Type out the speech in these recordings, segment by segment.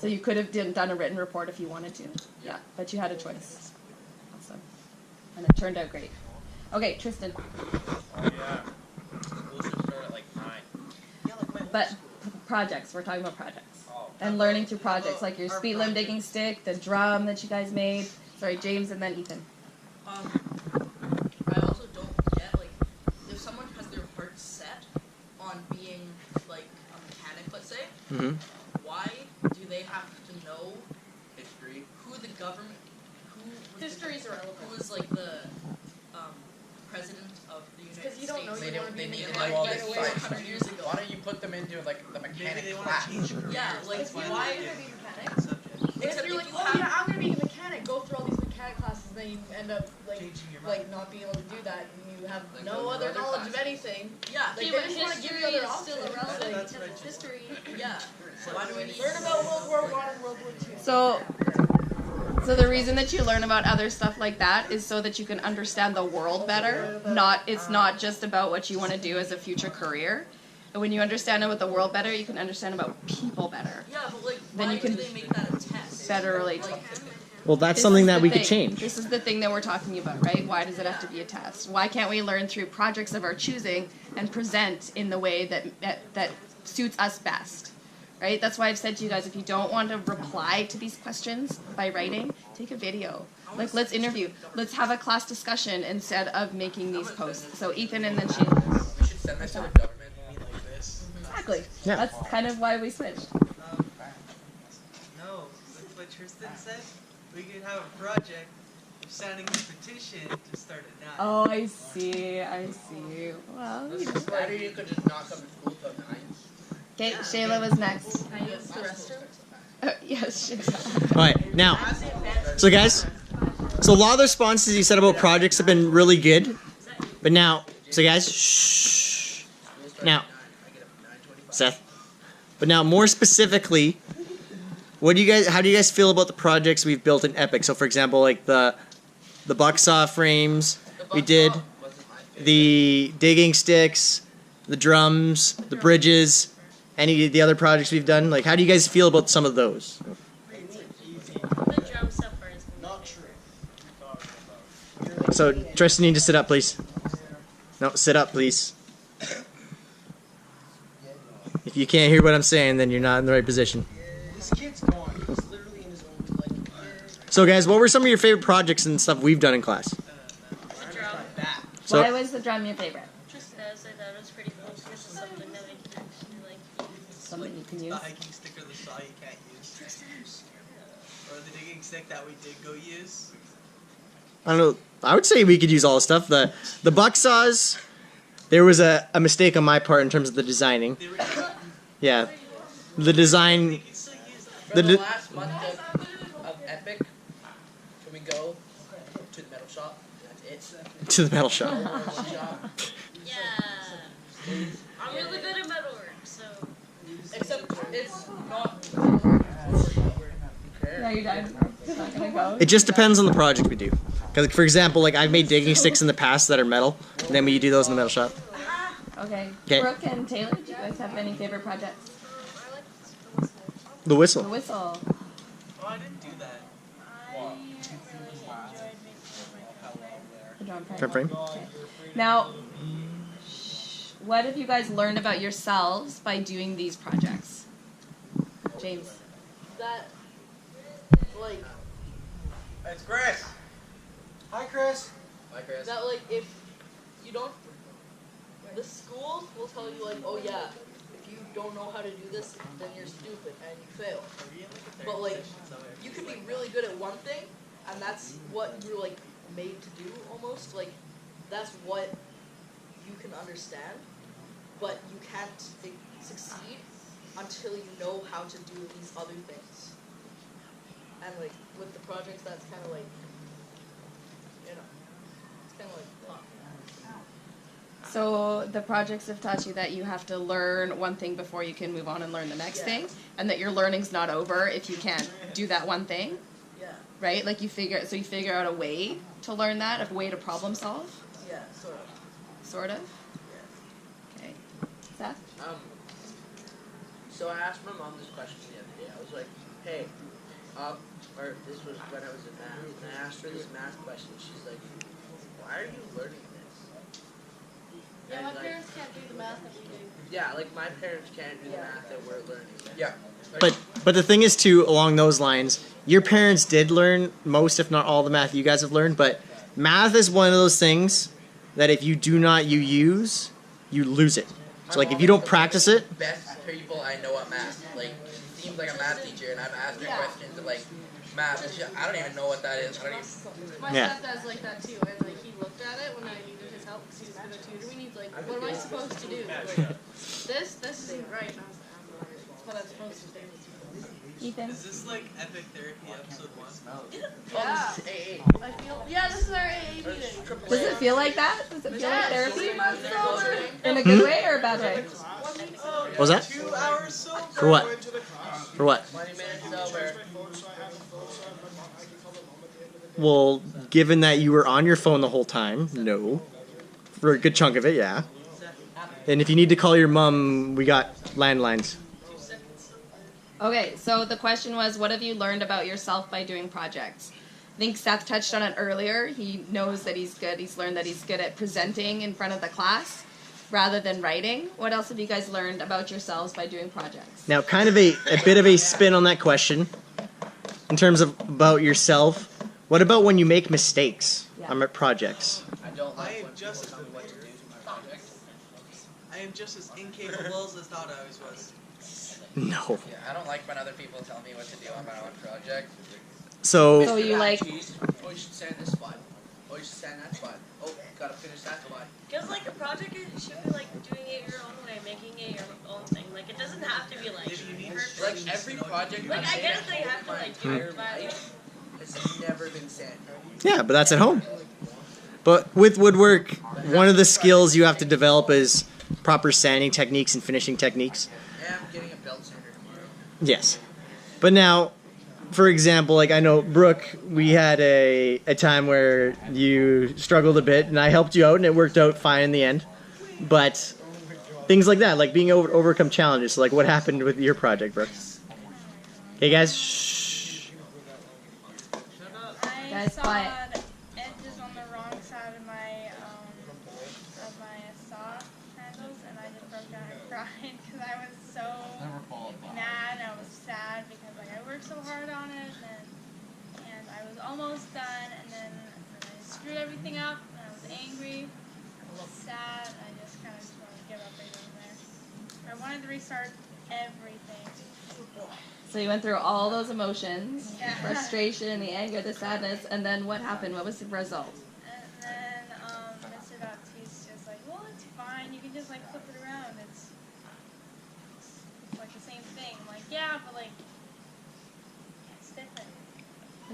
So you could have done a written report if you wanted to. Yeah, but you had a choice. Awesome. And it turned out great. Okay, Tristan. Oh yeah. School should start at like 9. Yeah, like my But projects, we're talking about projects. Oh. And learning through projects, like your Our speed limb project. digging stick, the drum that you guys made. Sorry, James and then Ethan. I also don't get, like, if someone has their heart set on being, like, a mechanic, let's say, Mm-hmm. why do they have to know History. who the government, History's irrelevant. who was, like, the, president of the United Because States? you don't know They you want to be need a to mechanic know all right this away science 100 years ago. Why don't you put them into like the mechanic Maybe they want class? to change careers. Yeah, like, If you why? want to be a mechanic, Subject. if Except you're if like, you oh have- yeah, I'm gonna be a mechanic, go through all these mechanic classes, then you end up Changing your mind. like not being able to do that, and you have Like, no go to other other knowledge of classes. anything. Yeah, Like, like, they just want to give you other options. That's right. History. yeah. So why do we need Learn about World War I and World War II. So the reason that you learn about other stuff like that is so that you can understand the world better. It's not just about what you want to do as a future career. And when you understand about the world better, you can understand about people better. Yeah, but like, Then why you can do they make that a test? Better relate to. Like, Well, that's This something is that the we could thing. change. This is the thing that we're talking about, right? Why does it have to be a test? Why can't we learn through projects of our choosing and present in the way that suits us best? Right? That's why I've said to you guys, if you don't want to reply to these questions by writing, take a video. Like, let's interview. Let's have a class discussion instead of making these posts. So Ethan and then Shayla. We should send this to the government. Me like this. Exactly. Yeah. That's kind of why we switched. No, that's what Tristan said. We could have a project of signing a petition to start at 9. Oh, I see. Well, This is why you could just not come to school till 9. okay, Shayla was next. Can I use the restroom? Yes, Shayla. All right, now, so guys, so a lot of the responses you said about projects have been really good, but now, so guys, shh. Now, Seth, but now more specifically, how do you guys feel about the projects we've built in Epic? So, for example, like the bucksaw frames we did, the digging sticks, the drums, the bridges, any of the other projects we've done. Like, how do you guys feel about some of those? The drum stuff is Not true. So, Tristan, you need to sit up, please. No, sit up, please. If you can't hear what I'm saying, then you're not in the right position. This kid's gone. He's literally in his own, like, So, guys, what were some of your favorite projects and stuff we've done in class? the drum. that. So, Why was the drum your favorite? Just as I thought it was pretty cool because it's something that I can actually like use. Something you can The use. hiking stick or the saw you can't use. Or the digging stick that we did go use. I don't know. I would say we could use all the stuff. The buck saws, there was a mistake on my part in terms of the designing. They were Yeah. The design, you can still use it. For The the di- last month of Epic, can we go to the metal shop? That's it. to the metal shop. Metal shop. Yeah. I'm really good at metalwork, so. except it's not. Yeah, you're done. It's not gonna go. It just depends on the project we do. Because, for example, like I've made digging sticks in the past that are metal, and then we do those in the metal shop. Okay. Okay. Brooke and Taylor, do you guys have any favorite projects? I like The The whistle. whistle. Oh, I didn't do that. I really enjoyed making The drum frame. Drum frame. Okay. Now, what have you guys learned about yourselves by doing these projects? James. That, like, It's Chris. Hi, Chris. Like Chris. that, like, if you don't, the schools will tell you, like, oh yeah, if you don't know how to do this, then you're stupid and you fail. But, like, you could be really good at one thing, and that's what you're, like, made to do, almost. Like, that's what you can understand, but you can't succeed until you know how to do these other things. And, like, with the projects, that's kind of like, you know, it's kind of like, So the projects have taught you that you have to learn one thing before you can move on and learn the next Yeah. thing, and that your learning's not over if you can't do that one thing, yeah, right? Like you figure out a way to learn that, a way to problem solve, yeah, sort of. sort of. Yeah. Okay. Seth? So I asked my mom this question the other day. I was like, hey, or this was when I was in math, and I asked her this math question. She's like, why are you learning this? Yeah, And, my like, parents can't do the math that we do. Yeah, like my parents can't do the math that we're learning. Yeah. But the thing is too, along those lines, your parents did learn most, if not all, the math you guys have learned. But math is one of those things that if you do not use, you lose it. So like if you don't practice it, Best people I know at math. Like, seems like a math teacher, and I've asked her questions of like math. And I don't even know what that is. I don't even. My Yeah. stepdad's like that too, and like he looked at it when I needed his help because he was gonna tutor me. He's like, "What am I supposed to do?" Like, this isn't right. And I was like, "I'm not. It's what I'm supposed to do." Ethan. Is this like Epic Therapy episode 1? Yeah. This is AA. I feel. Yeah, this is our AA Or meeting. triple Does A. it feel like that? Does it feel like therapy? 3 months sober. In a good way or a bad way? what was that? 2 hours sober. For what? For what? 20 minutes sober. Well, given that you were on your phone the whole time, no. For a good chunk of it, yeah. And if you need to call your mom, we got landlines. Okay, so the question was, what have you learned about yourself by doing projects? I think Seth touched on it earlier. He knows that he's good. He's learned that he's good at presenting in front of the class rather than writing. What else have you guys learned about yourselves by doing projects? Now, kind of a bit of a spin on that question in terms of about yourself. What about when you make mistakes on projects? I don't I like am when just people as tell me what to do to my project. I am just as incapable as I thought I always was. No. Yeah, I don't like when other people tell me what to do on my own project. So, So you like, Cheese. Oh, you should sand this spot. Oh, you should sand that spot. Oh, gotta finish that spot. Because like a project, it should be like doing it your own way, making it your own thing. Like it doesn't have to be like If you need perfect. Like every project Like I've I made get it, they have to my like do entire it, but life has never been sand. yeah, but that's at home. But with woodwork, one of the skills you have to develop is proper sanding techniques and finishing techniques. And I'm getting a belt sander tomorrow. Yes. But now, for example, like I know, Brooke, we had a time where you struggled a bit, and I helped you out, and it worked out fine in the end. But things like that, like being able to overcome challenges. So like what happened with your project, Brooke? Hey guys, shh. I Guys, sawed quiet. edges on the wrong side of my saw handles, and I just broke down and cried because I was so mad. I was sad because like I worked so hard on it, and I was almost done, and then I screwed everything up, and I was angry. I was sad. And I just kind of just wanted to give up right then and there. I wanted to restart everything. so you went through all those emotions, Yeah. frustration, the anger, the sadness, and then what happened? What was the result? And then Mr. Baptiste just like, well, it's fine. You can just like flip it around. It's like the same thing. I'm like, yeah, but like it's different.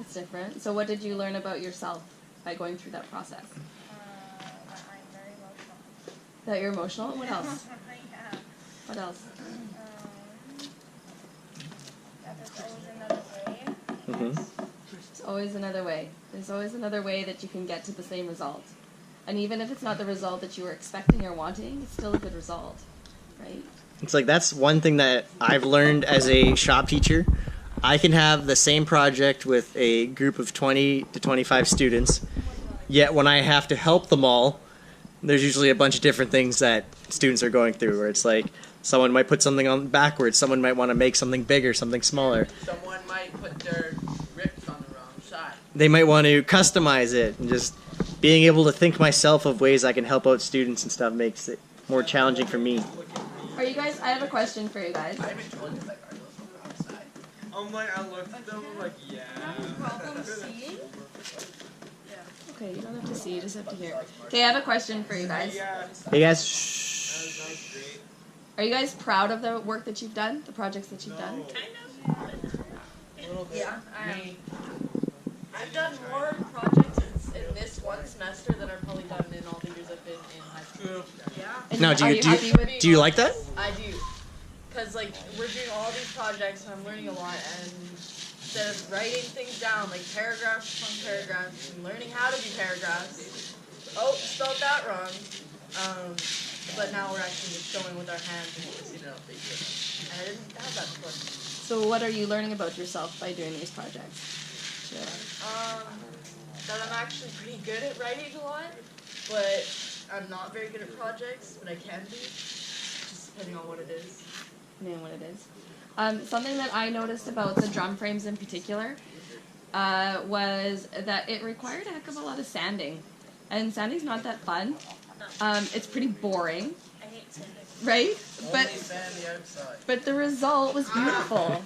It's different. So what did you learn about yourself by going through that process? That I'm very emotional. That you're emotional? What else? Yeah. What else? That there's always another way. Mhm. There's always another way. There's always another way that you can get to the same result. And even if it's not the result that you were expecting or wanting, it's still a good result, right? It's like that's one thing that I've learned as a shop teacher. I can have the same project with a group of 20 to 25 students, yet when I have to help them all, there's usually a bunch of different things that students are going through, where it's like someone might put something on backwards, someone might want to make something bigger, something smaller. Someone might put their grips on the wrong side. They might want to customize it, and just being able to think myself of ways I can help out students and stuff makes it more challenging for me. Are you guys, I have a question for you guys. I even told you like I was on the wrong side. I'm like, I looked at them, I'm like, yeah. Problem seeing? Okay, you don't have to see, you just have to hear. Okay, I have a question for you guys. Hey guys, shh. Are you guys proud of the work that you've done, the projects that you've done? Yeah, I've done more projects in this one semester than I've probably done in all the years I've been in high school. Yeah. And Now, are do you happy with? do you like that? I do. Because, like, we're doing all these projects and I'm learning a lot. And instead of writing things down, like paragraphs upon paragraphs, and learning how to do paragraphs. Oh, spelled that wrong. but now we're actually just showing with our hands and and I didn't have that before. So what are you learning about yourself by doing these projects? Sure. That I'm actually pretty good at writing a lot, but I'm not very good at projects, but I can be, just depending on what it is. Depending on what it is. Something that I noticed about the drum frames in particular was that it required a heck of a lot of sanding. And sanding's not that fun. It's pretty boring, I hate sanding. right? Only sand the outside. But the result was beautiful.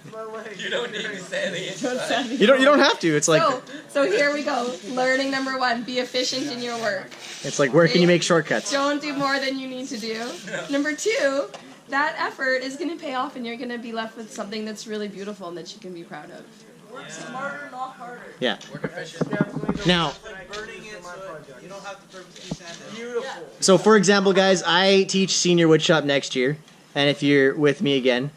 You don't need to sand the Don't inside. sand You don't have to. It's like so here we go. Learning number 1, be efficient in your work. it's like where can you make shortcuts? Don't do more than you need to do. Number 2, that effort is going to pay off and you're going to be left with something that's really beautiful and that you can be proud of. Work smarter, not harder. Yeah. Work efficient. Now, Like burning it so you don't have to purposely sand it. Beautiful. so for example, guys, I teach senior woodshop next year, and if you're with me again,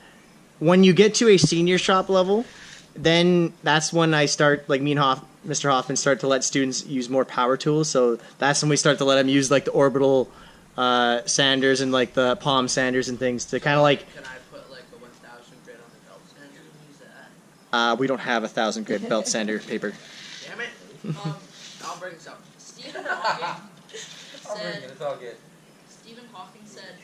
when you get to a senior shop level, then that's when I start, like me and Mr. Hoffman start to let students use more power tools. So that's when we start to let them use like the orbital sanders and like the palm sanders and things to kind of like. Can I put like a 1,000 grit on the belt sander and use that? We don't have 1,000 grit belt sander paper. Damn it. I'll bring some. Stephen Hawking I'll bring said, it. It's all good. Stephen Hawking said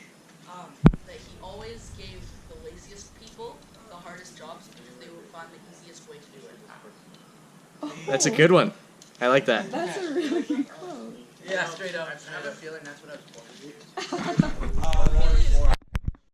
that he always gave the laziest people the hardest jobs because they would find the easiest way to do it. That's a good one. I like that. That's a really good quote. Yeah, straight up. I have a feeling that's what I was born to do. Uh,